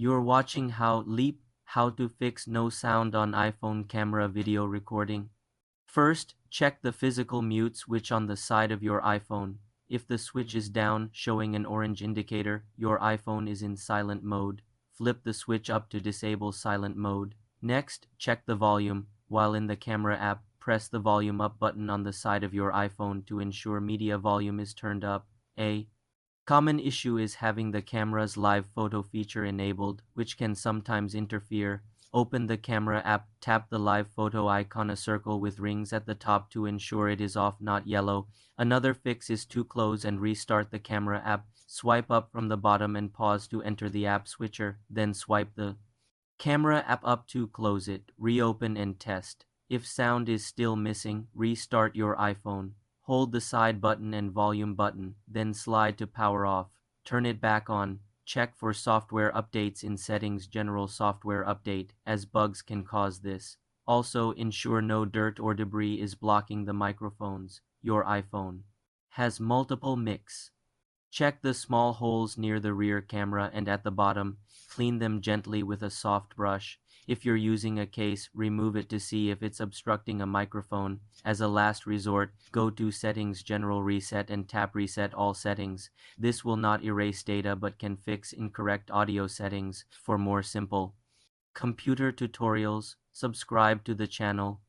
You're watching how to fix no sound on iPhone camera video recording. First, check the physical mute switch on the side of your iPhone. If the switch is down, showing an orange indicator, your iPhone is in silent mode. Flip the switch up to disable silent mode. Next, check the volume. While in the camera app, press the volume up button on the side of your iPhone to ensure media volume is turned up. A common issue is having the camera's live photo feature enabled, which can sometimes interfere. Open the camera app, tap the live photo icon, a circle with rings at the top to ensure it is off, not yellow. Another fix is to close and restart the camera app. Swipe up from the bottom and pause to enter the app switcher, then swipe the camera app up to close it. Reopen and test. If sound is still missing, restart your iPhone. Hold the side button and volume button, then slide to power off. Turn it back on. Check for software updates in Settings, General Software Update, as bugs can cause this. Also, ensure no dirt or debris is blocking the microphones. Your iPhone has multiple mics. Check the small holes near the rear camera and at the bottom. Clean them gently with a soft brush. If you're using a case, remove it to see if it's obstructing a microphone. As a last resort, go to Settings, General Reset and tap Reset All Settings. This will not erase data but can fix incorrect audio settings. For more simple computer tutorials, subscribe to the channel.